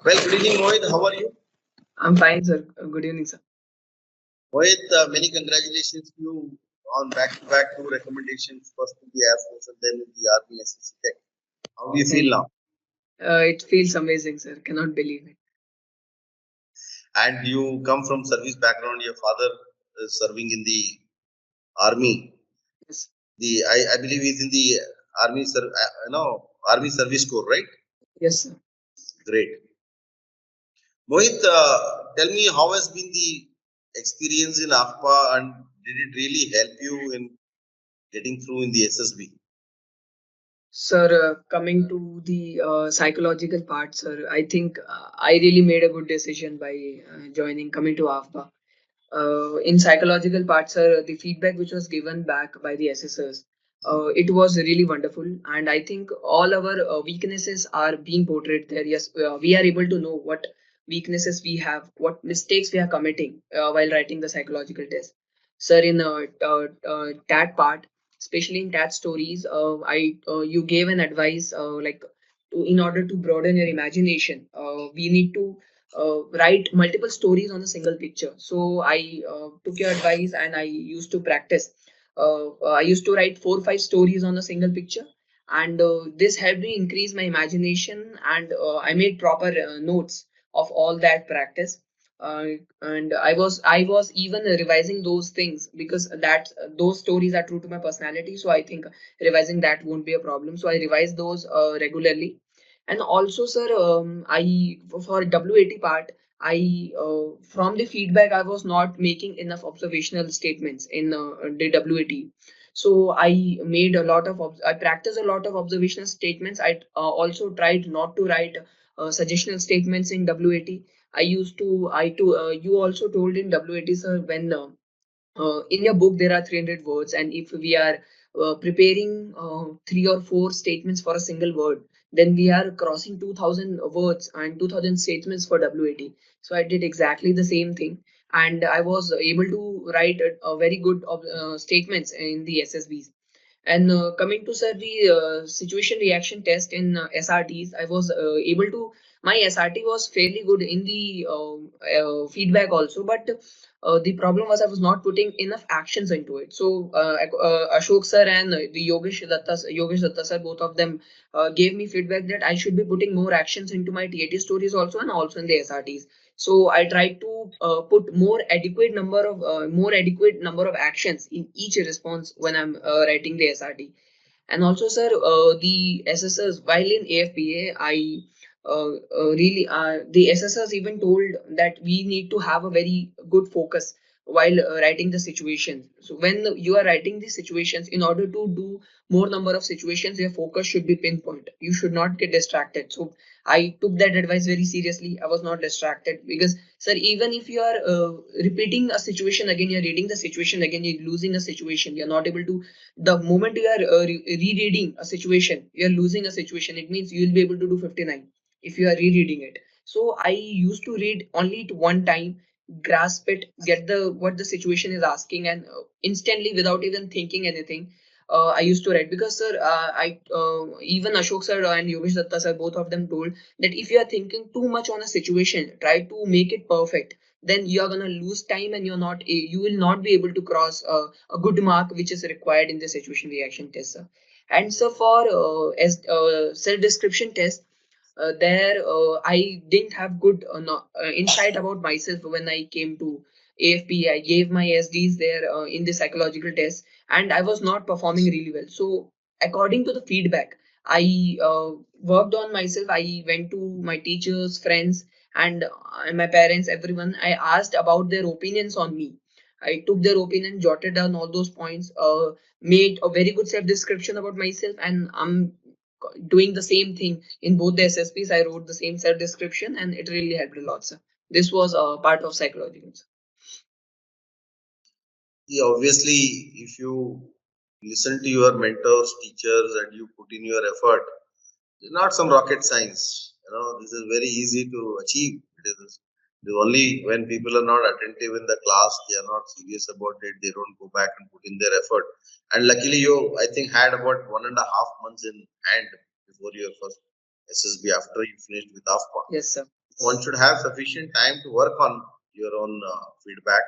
Well, good evening, Mohit. How are you? I'm fine, sir. Good evening, sir. Mohit, many congratulations to you on back-to-back two recommendations, first to the Airforce and then in the Army SSC Tech. How do you feel now? It feels amazing, sir. Cannot believe it. And you come from service background. Your father is serving in the Army. Yes. I believe he's in the Army Army Service Corps, right? Yes, sir. Great. Mohit, tell me how has been the experience in AFPA and did it really help you in getting through in the SSB? Sir, coming to the psychological part, sir, I think I really made a good decision by coming to AFPA. In psychological part, sir, the feedback which was given back by the assessors, it was really wonderful. And I think all our weaknesses are being portrayed there. Yes, we are able to know what weaknesses we have, what mistakes we are committing while writing the psychological test. Sir, in that part, especially in that stories, you gave an advice in order to broaden your imagination, we need to write multiple stories on a single picture. So I took your advice and I used to practice. I used to write 4 or 5 stories on a single picture, and this helped me increase my imagination. And I made proper notes of all that practice. Uh, and I was even revising those things because those stories are true to my personality. So I think revising that won't be a problem. So I revise those regularly. And also, sir, I for WAT part, I from the feedback I was not making enough observational statements in the WAT. So I made a lot of I practiced a lot of observational statements. I also tried not to write suggestional statements in WAT. I used to I to You also told in WAT, sir, when in your book there are 300 words, and if we are preparing 3 or 4 statements for a single word, then we are crossing 2000 words and 2000 statements for WAT. So I did exactly the same thing, and I was able to write a very good statements in the SSBs. And coming to, sir, the situation reaction test in SRTs, I was able to. My SRT was fairly good in the feedback also, but the problem was I was not putting enough actions into it. So Ashok sir and the Yogesh Datta sir, both of them gave me feedback that I should be putting more actions into my TAT stories also, and also in the SRTs. So I tried to put more adequate number of actions in each response when I'm writing the SRT. And also, sir, the SSS, while in AFPA, the SSS even told that we need to have a very good focus while writing the situations. So when you are writing the situations, in order to do more number of situations, your focus should be pinpoint. You should not get distracted. So I took that advice very seriously. I was not distracted because, sir, even if you are repeating a situation again, you're reading the situation again, you're losing a situation, you're not able to. The moment you are rereading a situation, you're losing a situation. It means you will be able to do 59 if you are rereading it. So I used to read only to one time, grasp it, get the what the situation is asking, and instantly, without even thinking anything, I used to write. Because, sir, I even Ashok sir and Yogesh Datta sir, both of them told that if you are thinking too much on a situation, try to make it perfect. Then you are gonna lose time, and you will not be able to cross a good mark which is required in the situation reaction test, sir. And so for as self description test, there I didn't have good insight about myself when I came to AFP. I gave my SDs there in the psychological test, and I was not performing really well. So according to the feedback, I worked on myself. I went to my teachers, friends, and my parents, everyone. I asked about their opinions on me. I took their opinion, jotted down all those points, made a very good self description about myself, and I'm doing the same thing in both the SSPs. I wrote the same self description, and it really helped a lot, sir. This was a part of psychology. Yeah, obviously, if you listen to your mentors, teachers, and you put in your effort, it's not some rocket science. This is very easy to achieve. It is only when people are not attentive in the class, they are not serious about it, they don't go back and put in their effort. And luckily, you, I think, had about 1.5 months in hand before your first SSB after you finished with AFPA. Yes, sir. one should have sufficient time to work on your own feedback.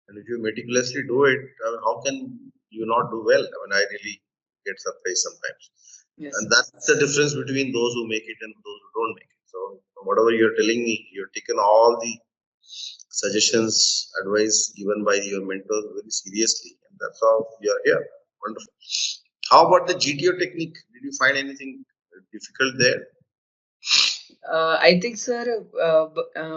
And if you meticulously do it, how can you not do well? I mean, I really get surprised sometimes. Yes. And that's the difference between those who make it and those who don't make it. So whatever you're telling me, you've taken all the suggestions, advice given by your mentors very seriously, and that's how you're here. Wonderful. How about the GTO technique? Did you find anything difficult there? I think, sir,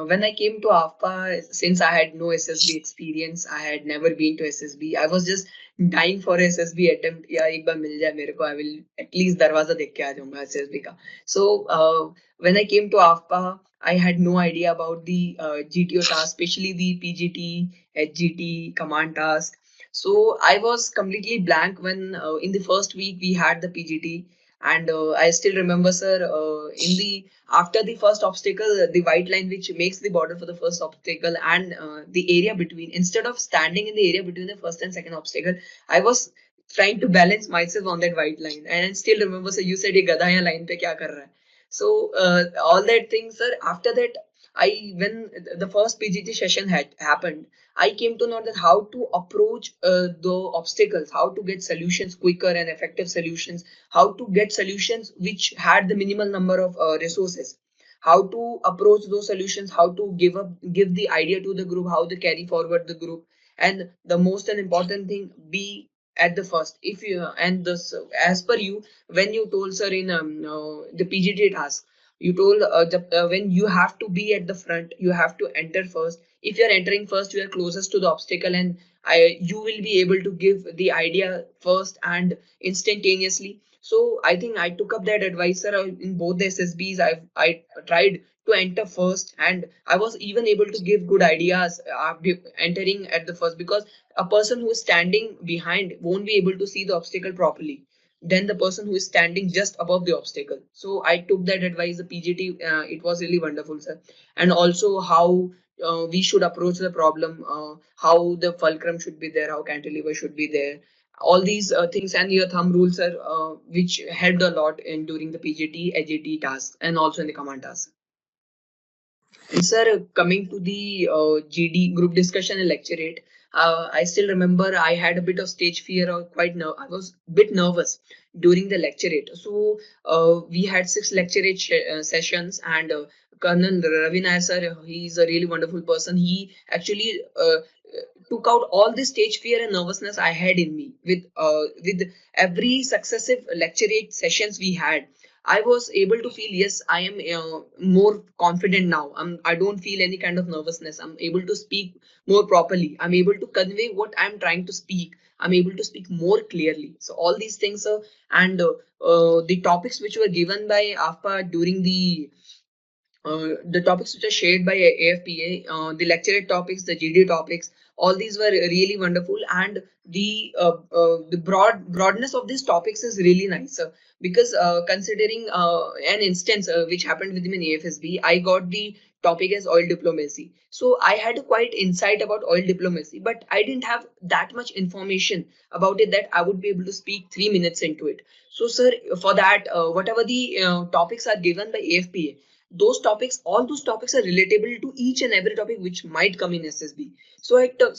when I came to AFPA, since I had no SSB experience, I had never been to SSB. I was just dying for SSB attempt. Yeah, एक बार मिल जाए मेरे को, I will at least दरवाजा देख के आ जाऊंगा SSB का. So when I came to AFPA, I had no idea about the GTO task, especially the PGT, HGT, command task. So I was completely blank when in the first week we had the PGT. And I still remember, sir, in the after the first obstacle, the white line which makes the border for the first obstacle, and the area between, instead of standing in the area between the first and second obstacle, I was trying to balance myself on that white line. And I still remember, sir, you said, "ये गधा यहाँ line पे क्या कर रहा है?" So all that things, sir. After that, when the first PGT session had happened, I came to know that how to approach the obstacles, how to get solutions quicker and effective solutions, how to get solutions which had the minimal number of resources, how to approach those solutions, how to give the idea to the group, how to carry forward the group, and the most and important thing, be at the first. If you and this, as per you, when you told, sir, in the PGT task, you told when you have to be at the front, you have to enter first. If you are entering first, you are closest to the obstacle, and you will be able to give the idea first and instantaneously. So I think I took up that advice, sir. In both the SSBs, I tried to enter first, and I was even able to give good ideas entering at the first, because a person who is standing behind won't be able to see the obstacle properly than the person who is standing just above the obstacle. So I took that advice, the PGT. It was really wonderful, sir. And also how we should approach the problem, how the fulcrum should be there, how cantilever should be there, all these things, and your thumb rules are which helped a lot in during the PGT, AGT tasks, and also in the command tasks. And sir, coming to the GD group discussion and lecturate, I still remember I had a bit of stage fear, or I was a bit nervous during the lecturate. So we had 6 lecturate sessions, and Colonel Ravi Nair, sir, he's a really wonderful person. He actually took out all the stage fear and nervousness I had in me with every successive lecturate sessions we had. I was able to feel, yes, I am more confident now. I don't feel any kind of nervousness. I'm able to speak more properly. I'm able to convey what I'm trying to speak. I'm able to speak more clearly. So all these things, and the topics which were given by AFPA during the topics which are shared by AFPA, the lecturate topics, the GD topics, all these were really wonderful, and the broadness of these topics is really nice. Because considering an instance which happened with me in AFSB, I got the topic as oil diplomacy. So I had a quite insight about oil diplomacy, but I didn't have that much information about it that I would be able to speak 3 minutes into it. So, sir, for that, whatever the topics are given by AFPA, all those topics are relatable to each and every topic which might come in SSB. So I took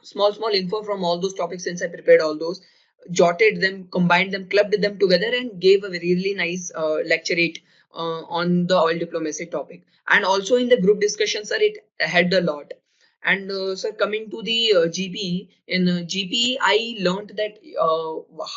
small info from all those topics, since I prepared all those, jotted them, combined them, clubbed them together, and gave a really nice lecturate on the oil diplomacy topic. And also in the group discussion, sir, it helped a lot. And sir, coming to the GPE, in GPE, I learned that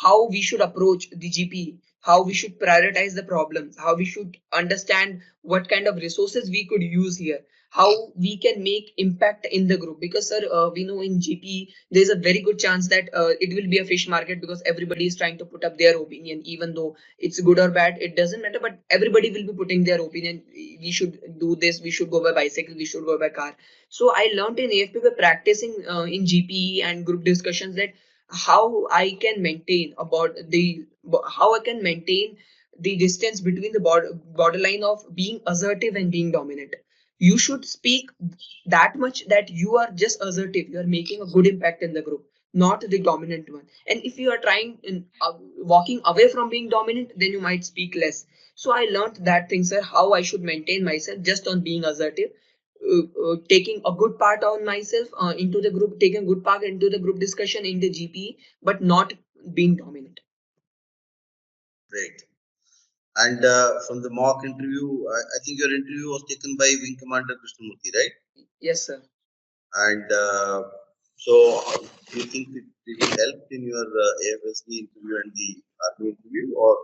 how we should approach the GPE, how we should prioritize the problems, how we should understand what kind of resources we could use here, how we can make impact in the group. Because, sir, we know in GP there's a very good chance that it will be a fish market, because everybody is trying to put up their opinion, even though it's good or bad, it doesn't matter, but everybody will be putting their opinion. We should do this, we should go by bicycle, we should go by car. So I learned in AFP by practicing in GPE and group discussions, that how I can maintain about the how I can maintain the distance between the borderline of being assertive and being dominant. You should speak that much that you are just assertive, you are making a good impact in the group, not the dominant one. And if you are trying in walking away from being dominant, then you might speak less. So I learned that thing, sir, how I should maintain myself just on being assertive, taking a good part on myself into the group, taking a good part into the group discussion in the GPE, but not being dominant. Great. And from the mock interview, I think your interview was taken by Wing Commander Krishnamurthy, right? Yes, sir. And so, do you think it helped in your AFSB interview and the Army interview, or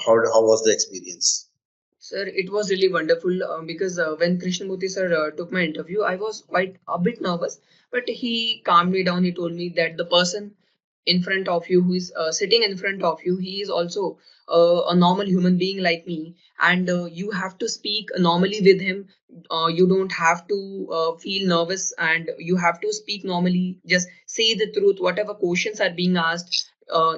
how was the experience? Sir, it was really wonderful because when Krishnamurti sir took my interview, I was quite a bit nervous, but he calmed me down. He told me that the person in front of you, who is sitting in front of you, he is also a normal human being like me, and you have to speak normally with him. You don't have to feel nervous, and you have to speak normally. Just say the truth, whatever questions are being asked.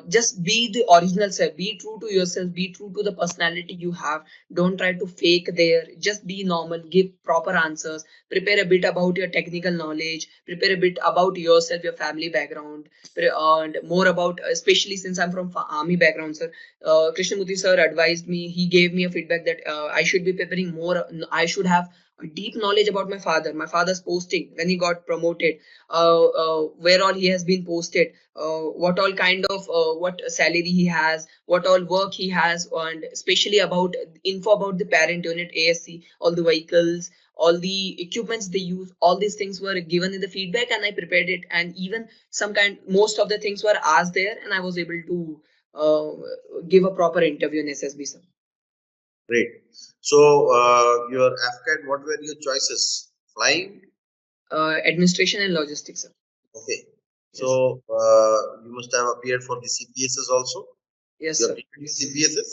Just be the original self, be true to yourself, be true to the personality you have. Don't try to fake there, just be normal, give proper answers, prepare a bit about your technical knowledge, prepare a bit about yourself, your family background, and more about, especially since I'm from army background, sir. Krishnamurti sir advised me, he gave me a feedback that I should be preparing more, I should have a deep knowledge about my father's posting when he got promoted, where all he has been posted, what all kind of what salary he has, what all work he has, and especially about info about the parent unit, ASC, all the vehicles, all the equipments they use. All these things were given in the feedback, and I prepared it. And even most of the things were asked there, and I was able to give a proper interview in SSB, sir. Great. So, your AFCAT, what were your choices? Flying? Administration and logistics, sir. Okay. So, you must have appeared for the CPSS also? Yes, you sir. CPSS?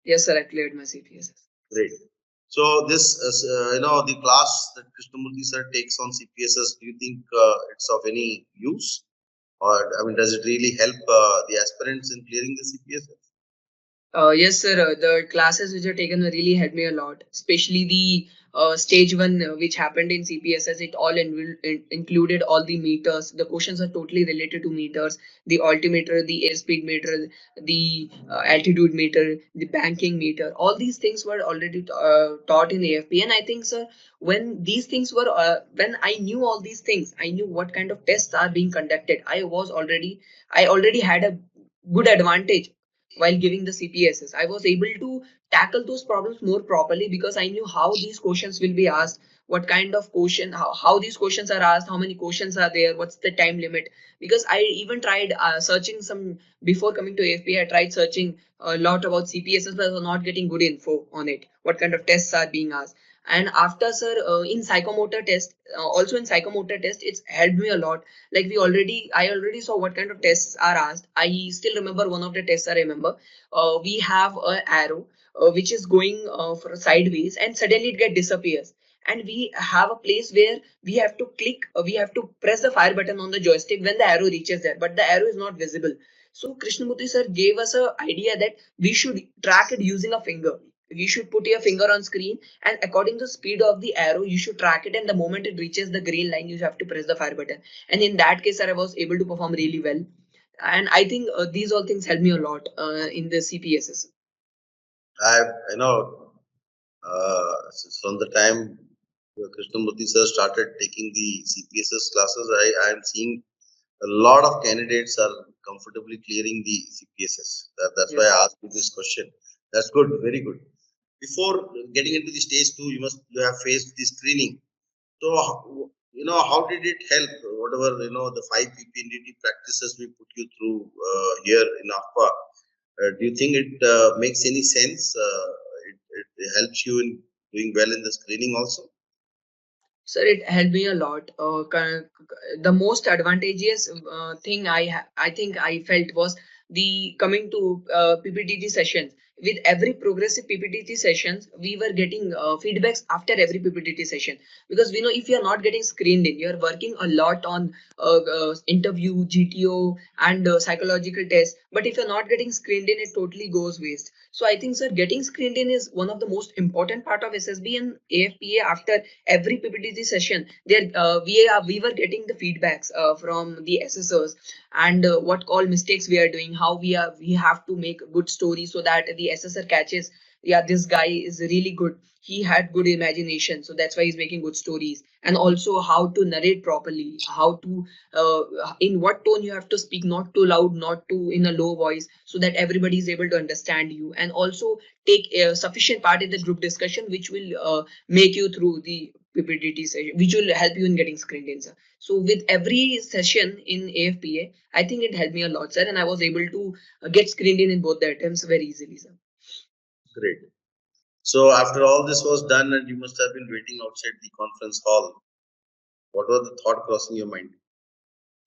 Yes, sir. I cleared my CPSS. Great. So, this, the class that Krishnamurti sir takes on CPSS, do you think it's of any use? Or, I mean, does it really help the aspirants in clearing the CPSS? Yes, sir. The classes which are taken really helped me a lot, especially the stage one, which happened in CPSS. It all included all the meters. The questions are totally related to meters, the altimeter, the airspeed meter, the altitude meter, the banking meter. All these things were already taught in AFP. And I think, sir, when these things were, when I knew all these things, I knew what kind of tests are being conducted. I already had a good advantage while giving the CPSS. I was able to tackle those problems more properly because I knew how these questions will be asked, what kind of question, how these questions are asked, how many questions are there, what's the time limit. Because I even tried searching some, before coming to AFPA, I tried searching a lot about CPSS, but I was not getting good info on it, what kind of tests are being asked. And after, sir, in psychomotor test, also in psychomotor test, it's helped me a lot. Like I already saw what kind of tests are asked. I still remember one of the tests. I remember we have a arrow which is going for sideways, and suddenly it get disappears, and we have a place where we have to click, we have to press the fire button on the joystick when the arrow reaches there, but the arrow is not visible. So Krishnamurti sir gave us a idea that we should track it using a finger. We should put your finger on screen, and according to the speed of the arrow, you should track it, and the moment it reaches the green line, you have to press the fire button. And in that case, sir, I was able to perform really well. And I think these all things helped me a lot in the CPSS. You know, from the time Krishnamurti sir started taking the CPSS classes, I am seeing a lot of candidates are comfortably clearing the CPSS. That's why I asked you this question. That's good, very good. Before getting into the stage 2, you have faced the screening. So, how did it help? Whatever, the 5 PPNDT practices we put you through here in AFPA, do you think it makes any sense? It helps you in doing well in the screening also? Sir, it helped me a lot. The most advantageous thing I think I felt was the coming to PPTG sessions. with every progressive PPTT sessions, we were getting feedbacks after every PPTT session, because we know if you're not getting screened in, you're working a lot on interview, GTO, and psychological tests. But if you're not getting screened in, it totally goes waste. So I think, sir, getting screened in is one of the most important part of SSB and AFPA. After every PPTT session, there we were getting the feedbacks from the assessors, and what all mistakes we are doing, how we have to make a good story so that the assessor catches, yeah, this guy is really good, he had good imagination, so that's why he's making good stories. And also how to narrate properly, how to in what tone you have to speak, not too loud, not too in a low voice, so that everybody is able to understand you. And also take a sufficient part in the group discussion, which will make you through the PPTT session, which will help you in getting screened in, sir. So with every session in AFPA, I think it helped me a lot, sir, and I was able to get screened in both the attempts very easily, sir. Great. So after all this was done and you must have been waiting outside the conference hall, what was the thought crossing your mind?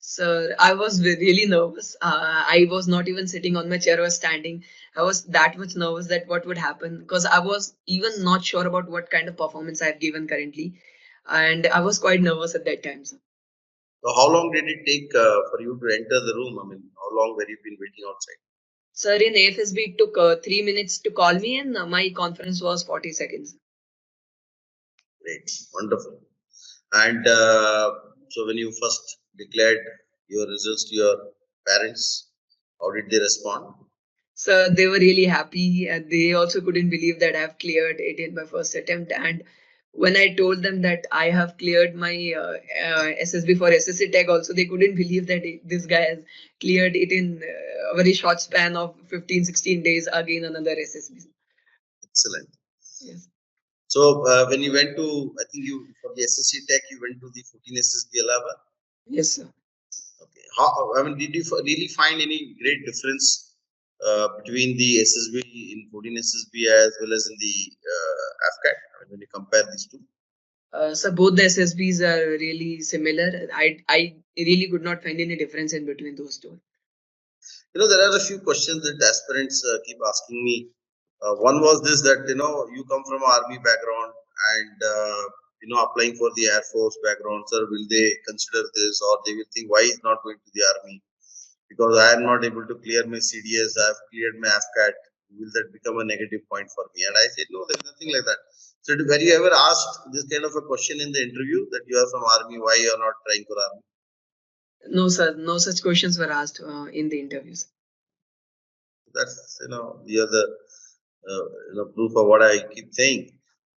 Sir, I was really nervous. I was not even sitting on my chair or standing. I was that much nervous that what would happen, because I was even not sure about what kind of performance I've given currently. And I was quite nervous at that time, sir. So how long did it take for you to enter the room? I mean, how long were you been waiting outside? Sir, in AFSB, it took 3 minutes to call me, and my conference was 40 seconds. Great, wonderful. And so when you first declared your results to your parents, how did they respond? So they were really happy, and they also couldn't believe that I've cleared it in my first attempt. And when I told them that I have cleared my SSB for SSC tech also, they couldn't believe that this guy has cleared it in a very short span of 15-16 days, again another SSB. Excellent. Yes. So when you went to, I think you for the SSC tech, you went to the 14 SSB Allahabad. Yes, sir. Okay. How, I mean, did you really find any great difference between the SSB in 14 SSB as well as in the AFCAT? I mean, when you compare these two? So both the SSBs are really similar. I really could not find any difference in between those two. You know, there are a few questions that aspirants keep asking me. One was this, that, you know, you come from army background and, you know, applying for the Air Force background, sir, will they consider this, or they will think, why is not going to the army? Because I am not able to clear my CDS, I have cleared my AFCAT, will that become a negative point for me? And I said, no, there's nothing like that. So have you ever asked this kind of a question in the interview, that you are from army, why you are not trying for army? No, sir. No such questions were asked in the interviews. That's, you know, you're the you know, proof of what I keep saying,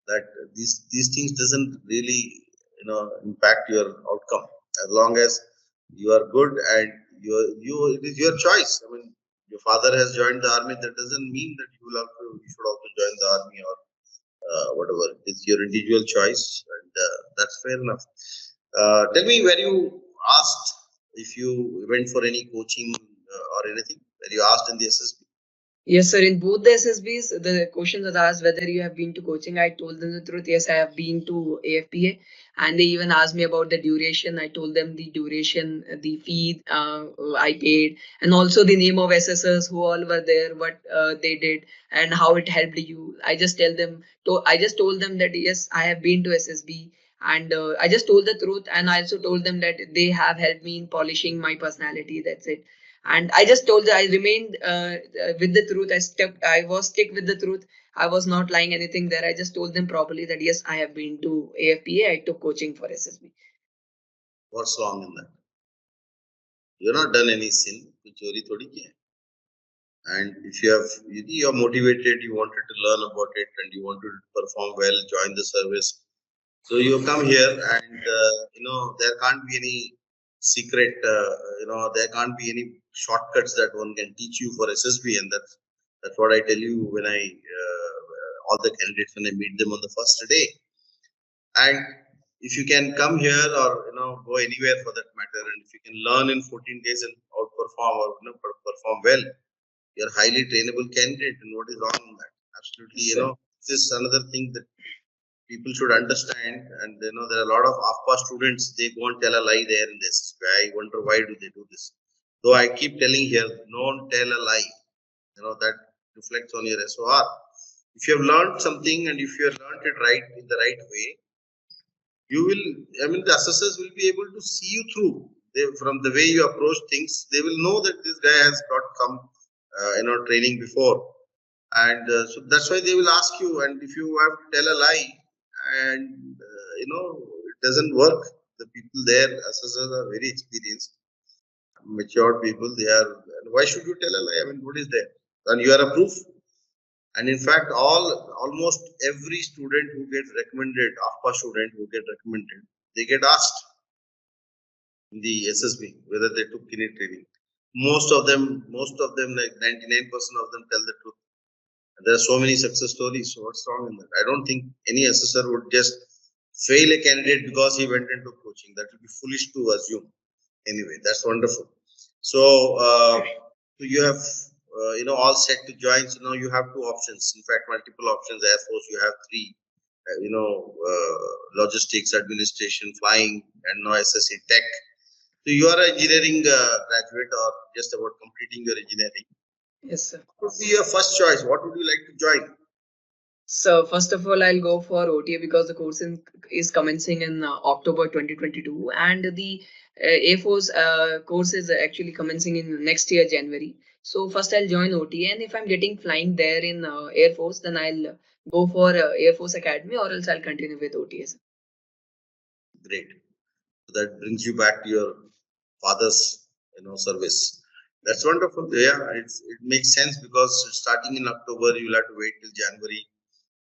that these things doesn't really, you know, impact your outcome, as long as you are good and it is your choice. I mean, your father has joined the army, that doesn't mean that you should also join the army, or whatever. It's your individual choice, and that's fair enough. Tell me, where you asked if you went for any coaching or anything, where you asked in the SSB? Yes, sir. In both the SSBs, the question was asked whether you have been to coaching. I told them the truth. Yes, I have been to AFPA. And they even asked me about the duration. I told them the duration, the fee I paid, and also the name of SSS who all were there, what they did, and how it helped you. I just told them that yes, I have been to SSB. And I just told the truth. And I also told them that they have helped me in polishing my personality. That's it. And I just told that I remained with the truth. I was stick with the truth. I was not lying anything there. I just told them properly that yes, I have been to AFPA. I took coaching for SSB. What's wrong in that? You've not done any sin, chori thodi ki hai. And if you are motivated, you wanted to learn about it, and you wanted to perform well, join the service. So you come here, and you know, there can't be any secret. You know, there can't be any shortcuts that one can teach you for SSB, and that's what I tell you when I all the candidates, when I meet them on the first day. And if you can come here, or you know, go anywhere for that matter, and if you can learn in 14 days and outperform, or you know, perform well, you're a highly trainable candidate. And what is wrong in that? Absolutely. You know, this is another thing that people should understand. And you know, there are a lot of AFPA students, they go and tell a lie there in this. I wonder why do they do this. Though I keep telling here, don't tell a lie. You know, that reflects on your SOR. If you have learned something and if you have learned it right in the right way, you will, the assessors will be able to see you through. From the way you approach things, they will know that this guy has got some, training before. And so that's why they will ask you. And if you have to tell a lie and, it doesn't work, the people there, assessors are very experienced, matured people. They are, why should you tell a lie? What is there? And you are a proof. And in fact, almost every student who gets recommended, AFPA student who get recommended, they get asked in the SSB whether they took any training. Most of them, like 99% of them tell the truth. And there are so many success stories. So what's wrong in that? I don't think any assessor would just fail a candidate because he went into coaching. That would be foolish to assume. Anyway, that's wonderful. So you have all set to join. So now you have two options. In fact, multiple options. Airforce, you have three. Logistics, administration, flying, and now SSC tech. So you are an engineering graduate or just about completing your engineering. Yes, sir. What would be your first choice? What would you like to join? So first of all, I'll go for OTA because the course is commencing in October 2022, and the Airforce course is actually commencing in next year January. So first I'll join OTA, and if I'm getting flying there in Airforce, then I'll go for Airforce Academy, or else I'll continue with OTAs. Great. So that brings you back to your father's service. That's wonderful. Yeah, it makes sense because starting in October, you'll have to wait till January.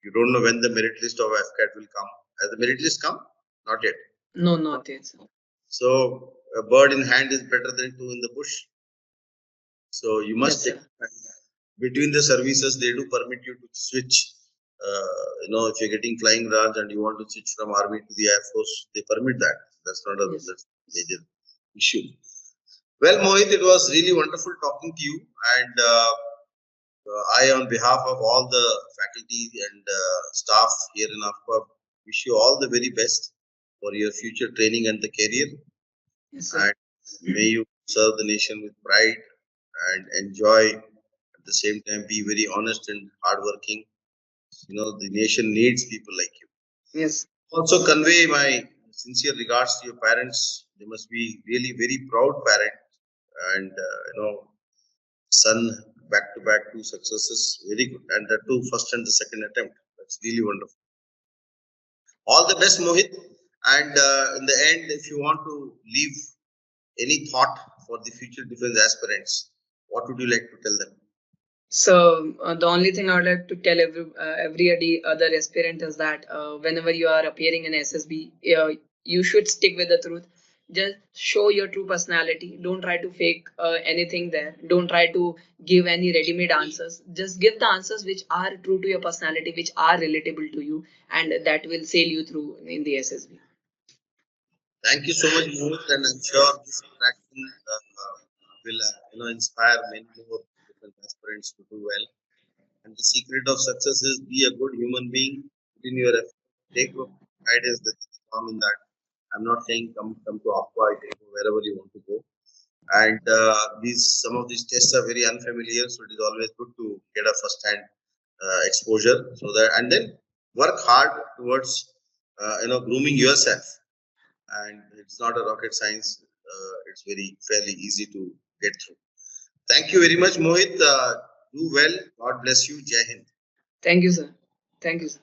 You don't know when the merit list of AFCAT will come. Has the merit list come? Not yet. No, not yet, sir. So a bird in hand is better than two in the bush. So you must take between the services, they do permit you to switch. If you're getting flying range and you want to switch from Army to the Air Force, they permit that. That's not a major issue. Well, Mohit, it was really wonderful talking to you, and I, on behalf of all the faculty and staff here in AFPA, wish you all the very best for your future training and the career. Yes, sir. And may you serve the nation with pride and enjoy. At the same time, be very honest and hardworking. The nation needs people like you. Yes. Also convey my sincere regards to your parents. They must be really very proud parent, and son back to back two successes, very good, and the two first and the second attempt. That's really wonderful. All the best, Mohit. And in the end, if you want to leave any thought for the future defense aspirants, what would you like to tell them? So the only thing I would like to tell every other aspirant is that whenever you are appearing in SSB, you should stick with the truth. Just show your true personality. Don't try to fake anything there. Don't try to give any ready-made answers. Just give the answers which are true to your personality, which are relatable to you, and that will sail you through in the SSB. Thank you so much, Mohit, and I'm sure this interaction will inspire many more different aspirants to do well. And the secret of success is be a good human being. In your effort, take guidance that's strong in that. I'm not saying come to AFPA, wherever you want to go. And some of these tests are very unfamiliar, so it is always good to get a first-hand exposure. So that, and then work hard towards grooming yourself. And it's not a rocket science. It's fairly easy to get through. Thank you very much, Mohit. Do well. God bless you. Jai Hind. Thank you, sir. Thank you, sir.